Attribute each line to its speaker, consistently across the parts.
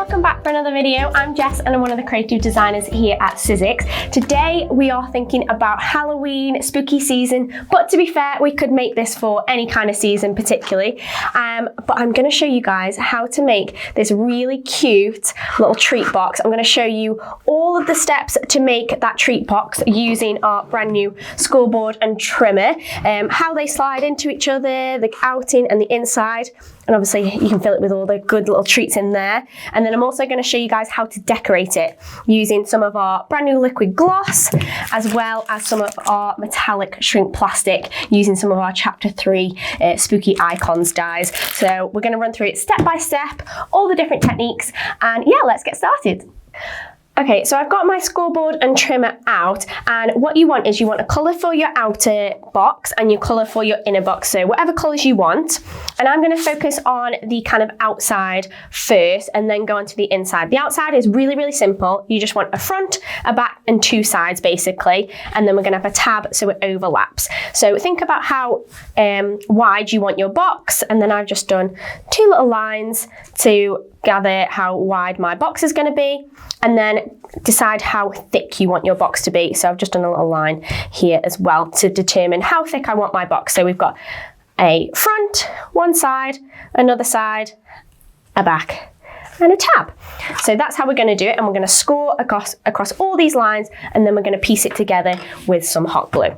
Speaker 1: welcome back for another video. I'm Jess and I'm one of the creative designers here at Sizzix. Today we are thinking about Halloween, spooky season, but to be fair, we could make this for any kind of season particularly. But I'm going to show you guys how to make this really cute little treat box. I'm going to show you all of the steps to make that treat box using our brand new scoreboard and trimmer, how they slide into each other, the outing and the inside. And obviously you can fill it with all the good little treats in there. And then I'm also going to show you guys how to decorate it using some of our brand new liquid gloss, as well as some of our metallic shrink plastic, using some of our chapter 3 spooky icons dies. So we're going to run through it step by step, all the different techniques, and yeah, let's get started. Okay, so I've got my scoreboard and trimmer out, and what you want is you want a colour for your outer box and your colour for your inner box, so whatever colours you want. And I'm going to focus on the kind of outside first and then go on to the inside. The outside is really, really simple. You just want a front, a back and 2 sides basically, and then we're going to have a tab so it overlaps. So think about how wide you want your box, and then I've just done 2 little lines to gather how wide my box is going to be, and then decide how thick you want your box to be. So I've just done a little line here as well to determine how thick I want my box. So we've got a front, one side, another side, a back and a tab. So that's how we're going to do it, and we're going to score across all these lines, and then we're going to piece it together with some hot glue.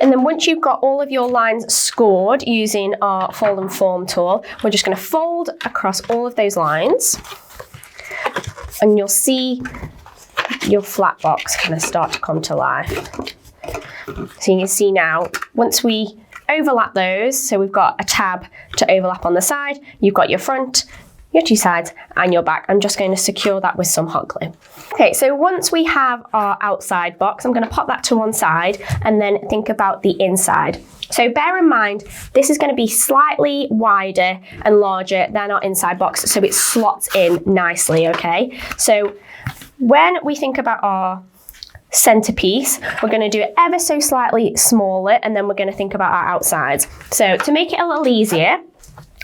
Speaker 1: And then once you've got all of your lines scored using our fold and form tool, we're just going to fold across all of those lines, and you'll see your flat box kind of start to come to life. So you can see now, once we overlap those, so we've got a tab to overlap on the side, you've got your front, your 2 sides and your back. I'm just going to secure that with some hot glue. Okay, so once we have our outside box, I'm going to pop that to one side and then think about the inside. So bear in mind, this is going to be slightly wider and larger than our inside box, so it slots in nicely, okay? So when we think about our centerpiece, we're going to do it ever so slightly smaller, and then we're going to think about our outsides. So to make it a little easier,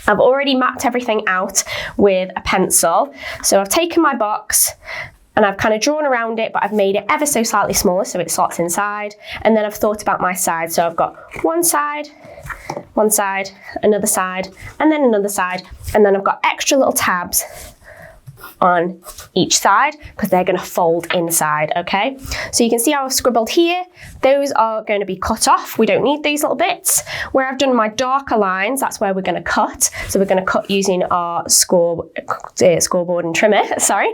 Speaker 1: I've already mapped everything out with a pencil. So I've taken my box and I've kind of drawn around it, but I've made it ever so slightly smaller so it slots inside. And then I've thought about my side. So I've got one side, another side, and then another side. And then I've got extra little tabs on each side because they're going to fold inside, okay? So you can see how I've scribbled here. Those are going to be cut off. We don't need these little bits. Where I've done my darker lines, that's where we're going to cut. So we're going to cut using our scoreboard and trimmer, sorry.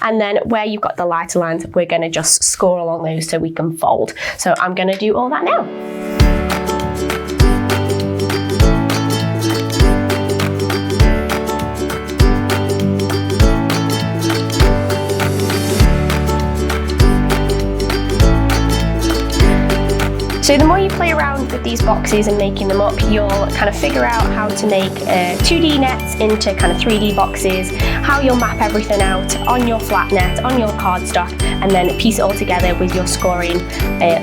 Speaker 1: And then where you've got the lighter lines, we're going to just score along those so we can fold. So I'm going to do all that now. So the more you play around with these boxes and making them up, you'll kind of figure out how to make 2D nets into kind of 3D boxes, how you'll map everything out on your flat net, on your cardstock, and then piece it all together with your scoring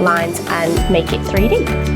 Speaker 1: lines and make it 3D.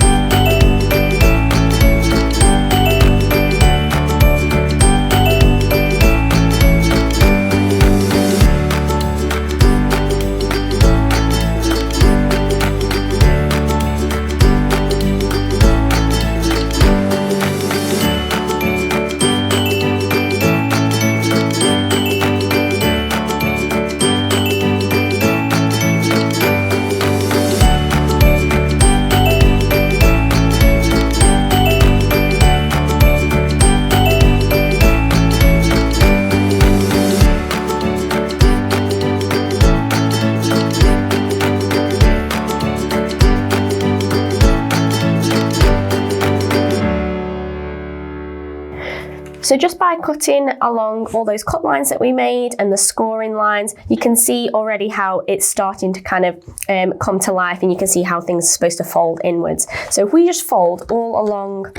Speaker 1: So just by cutting along all those cut lines that we made and the scoring lines, you can see already how it's starting to kind of come to life, and you can see how things are supposed to fold inwards. So if we just fold all along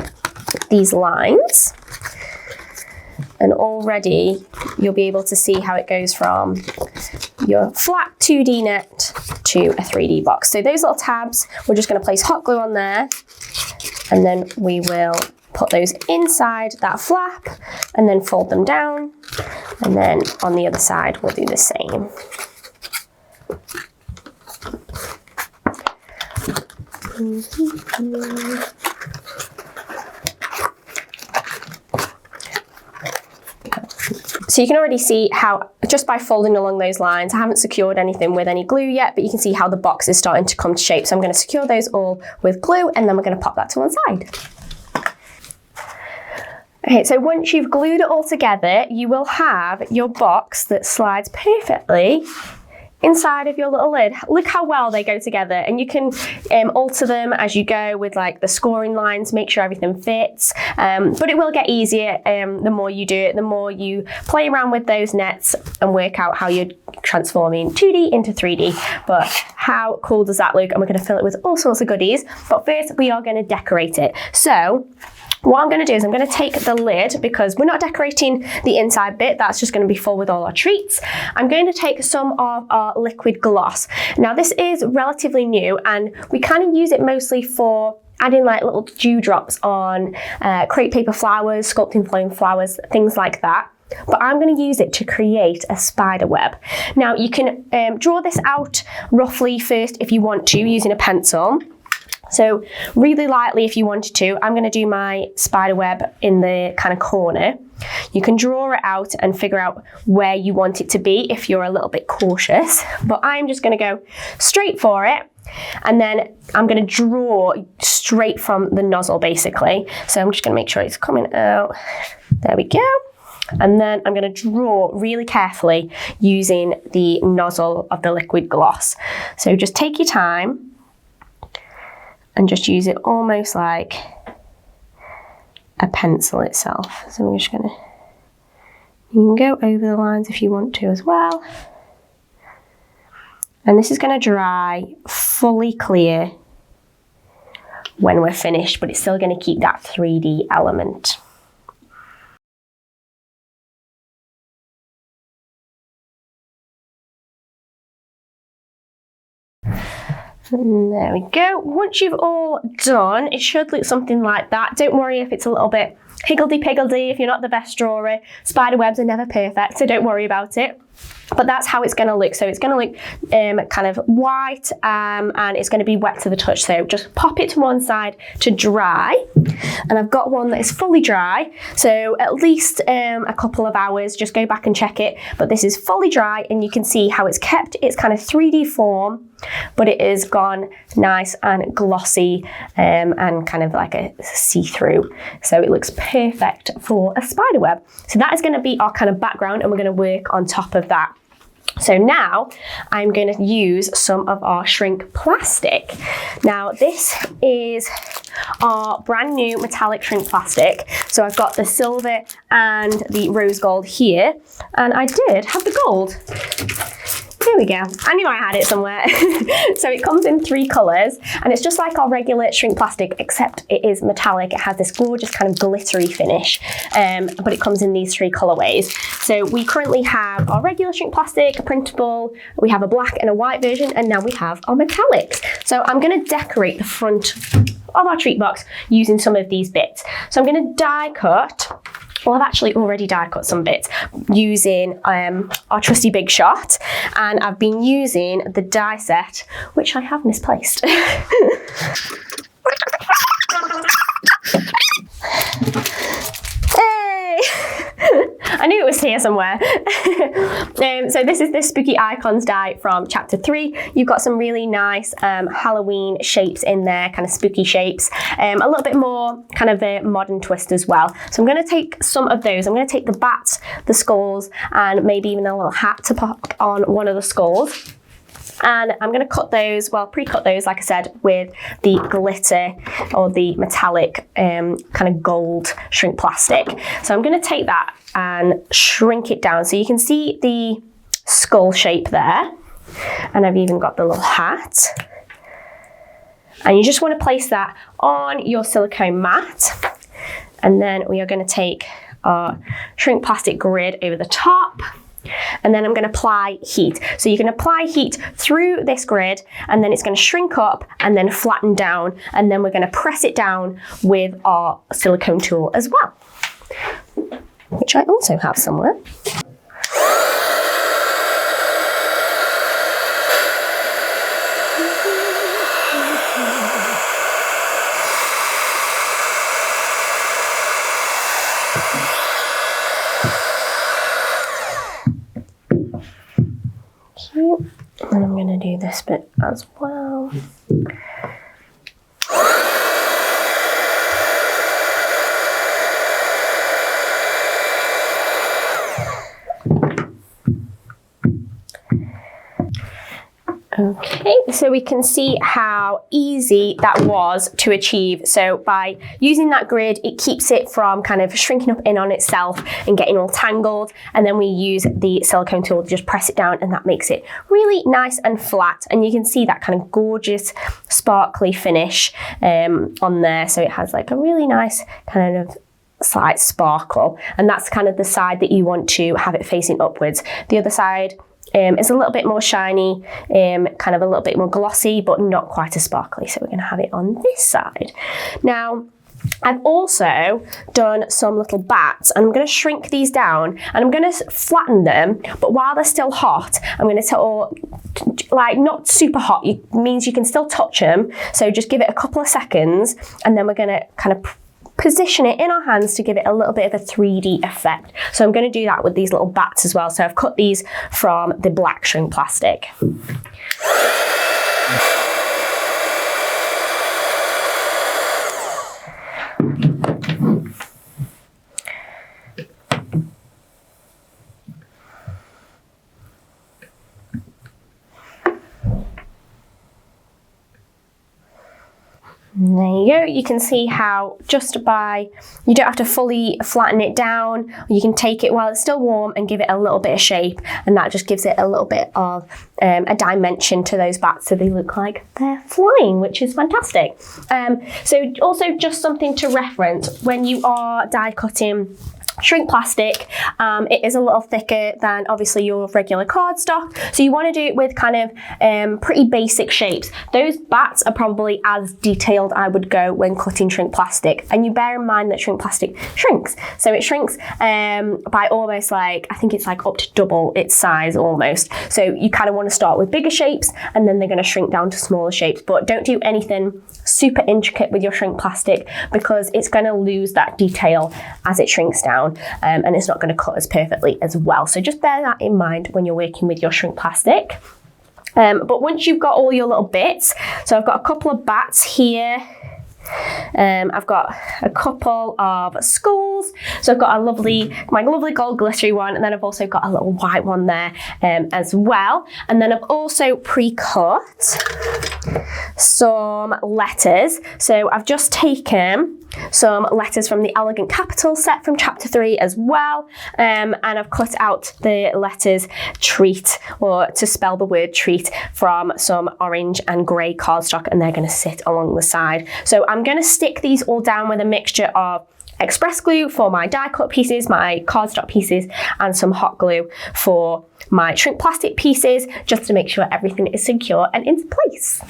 Speaker 1: these lines, And already you'll be able to see how it goes from your flat 2D net to a 3D box. So those little tabs, we're just going to place hot glue on there, and then we will put those inside that flap and then fold them down. And then on the other side, we'll do the same. So you can already see how, just by folding along those lines, I haven't secured anything with any glue yet, but you can see how the box is starting to come to shape. So I'm going to secure those all with glue, and then we're going to pop that to one side. Okay, so once you've glued it all together, you will have your box that slides perfectly inside of your little lid. Look how well they go together, and you can alter them as you go with like the scoring lines, make sure everything fits, but it will get easier the more you do it, the more you play around with those nets and work out how you're transforming 2D into 3D. But how cool does that look? And we're going to fill it with all sorts of goodies, but first we are going to decorate it. So what I'm going to do is I'm going to take the lid, because we're not decorating the inside bit, that's just going to be full with all our treats. I'm going to take some of our liquid gloss. Now this is relatively new, and we kind of use it mostly for adding like little dewdrops on crepe paper flowers, sculpting foam flowers, things like that. But I'm going to use it to create a spider web. Now you can draw this out roughly first if you want to, using a pencil. So really lightly if you wanted to. I'm going to do my spider web in the kind of corner. You can draw it out and figure out where you want it to be if you're a little bit cautious, but I'm just going to go straight for it. And then I'm going to draw straight from the nozzle basically. So I'm just going to make sure it's coming out. There we go. And then I'm going to draw really carefully using the nozzle of the liquid gloss. So just take your time and just use it almost like a pencil itself. So we're just gonna, you can go over the lines if you want to as well. And this is gonna dry fully clear when we're finished, but it's still gonna keep that 3D element. And there we go. Once you've all done, it should look something like that. Don't worry if it's a little bit higgledy-piggledy, if you're not the best drawer. Spider webs are never perfect, so don't worry about it. But that's how it's going to look. So it's going to look kind of white and it's going to be wet to the touch. So just pop it to one side to dry. And I've got one that is fully dry. So at least a couple of hours, just go back and check it. But this is fully dry, and you can see how it's kept its kind of 3D form, but it is gone nice and glossy and kind of like a see-through. So it looks perfect for a spider web. So that is going to be our kind of background, and we're going to work on top of that. So now I'm going to use some of our shrink plastic. Now this is our brand new metallic shrink plastic. So I've got the silver and the rose gold here, and I did have the gold. There we go. I knew I had it somewhere. So it comes in 3 colours, and it's just like our regular shrink plastic, except it is metallic. It has this gorgeous kind of glittery finish, but it comes in these 3 colourways. So we currently have our regular shrink plastic, a printable, we have a black and a white version, and now we have our metallics. So I'm going to decorate the front of our treat box using some of these bits. So I'm going to die cut. Well, I've actually already die cut some bits using our trusty Big Shot, and I've been using the die set, which I have misplaced. Hey! I knew it was here somewhere. So this is the Spooky Icons die from chapter 3. You've got some really nice Halloween shapes in there, kind of spooky shapes. A little bit more kind of a modern twist as well. So I'm going to take some of those. I'm going to take the bats, the skulls, and maybe even a little hat to pop on one of the skulls. And I'm going to cut those, well, pre-cut those, like I said, with the glitter or the metallic kind of gold shrink plastic. So I'm going to take that and shrink it down. So you can see the skull shape there. And I've even got the little hat. And you just want to place that on your silicone mat. And then we are going to take our shrink plastic grid over the top. And then I'm going to apply heat. So you can apply heat through this grid, and then it's going to shrink up and then flatten down, and then we're going to press it down with our silicone tool as well, which I also have somewhere. And I'm going to do this bit as well. Okay, so we can see how easy that was to achieve. So by using that grid, it keeps it from kind of shrinking up in on itself and getting all tangled. And then we use the silicone tool to just press it down, and that makes it really nice and flat. And you can see that kind of gorgeous sparkly finish on there. So it has like a really nice kind of slight sparkle. And that's kind of the side that you want to have it facing upwards. The other side is a little bit more shiny, kind of a little bit more glossy, but not quite as sparkly. So we're going to have it on this side. Now, I've also done some little bats, and I'm going to shrink these down and I'm going to flatten them, but while they're still hot, I'm going to like not super hot, it means you can still touch them. So just give it a couple of seconds, and then we're going to kind of position it in our hands to give it a little bit of a 3D effect. So I'm going to do that with these little bats as well. So I've cut these from the black shrink plastic. And there you go. You can see how just by, you don't have to fully flatten it down. You can take it while it's still warm and give it a little bit of shape, and that just gives it a little bit of a dimension to those bats, so they look like they're flying, which is fantastic. So also just something to reference when you are die cutting shrink plastic, it is a little thicker than obviously your regular cardstock, so you want to do it with kind of pretty basic shapes. Those bats are probably as detailed I would go when cutting shrink plastic, and you bear in mind that shrink plastic shrinks, so it shrinks by almost like, I think it's like up to double its size almost. So you kind of want to start with bigger shapes, and then they're going to shrink down to smaller shapes, but don't do anything super intricate with your shrink plastic, because it's going to lose that detail as it shrinks down. And it's not going to cut as perfectly as well. So just bear that in mind when you're working with your shrink plastic. But once you've got all your little bits, so I've got a couple of bats here. I've got a couple of skulls. So I've got my lovely gold glittery one, and then I've also got a little white one there as well. And then I've also pre-cut some letters. So I've just taken some letters from the Elegant Capital set from chapter 3 as well, and I've cut out the letters treat, or to spell the word treat, from some orange and grey cardstock, and they're going to sit along the side. So I'm going to stick these all down with a mixture of express glue for my die cut pieces, my cardstock pieces, and some hot glue for my shrink plastic pieces, just to make sure everything is secure and in place.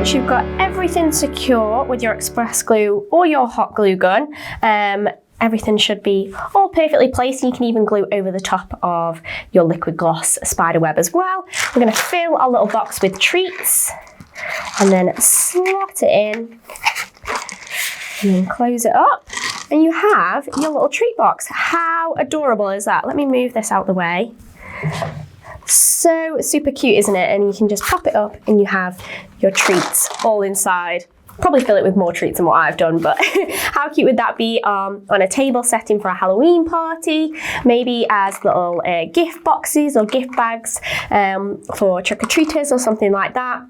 Speaker 1: You've got everything secure with your express glue or your hot glue gun. Everything should be all perfectly placed, and you can even glue over the top of your liquid gloss spider web as well. We're going to fill our little box with treats and then slot it in and then close it up, and you have your little treat box. How adorable is that? Let me move this out the way. So super cute, isn't it? And you can just pop it up and you have your treats all inside. probably fill it with more treats than what I've done, but how cute would that be on a table setting for a Halloween party? Maybe as little gift boxes or gift bags for trick-or-treaters or something like that.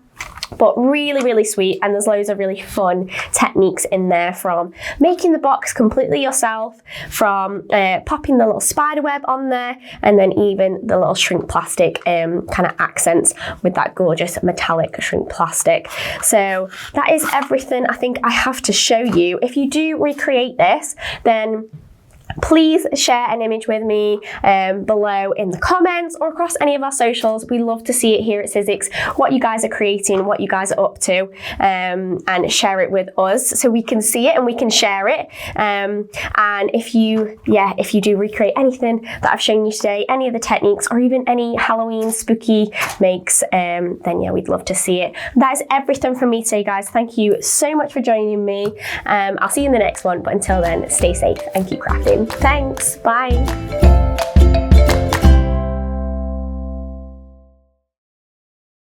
Speaker 1: But really, really sweet, and there's loads of really fun techniques in there, from making the box completely yourself, from popping the little spider web on there, and then even the little shrink plastic kind of accents with that gorgeous metallic shrink plastic. So that is everything I think I have to show you. If you do recreate this, then please share an image with me below in the comments or across any of our socials. We love to see it here at Sizzix, what you guys are creating, what you guys are up to, and share it with us so we can see it and we can share it. And if you do recreate anything that I've shown you today, any of the techniques, or even any Halloween spooky makes, then yeah, we'd love to see it. That is everything from me today, guys. Thank you so much for joining me. I'll see you in the next one, but until then, stay safe and keep crafting. Thanks, bye.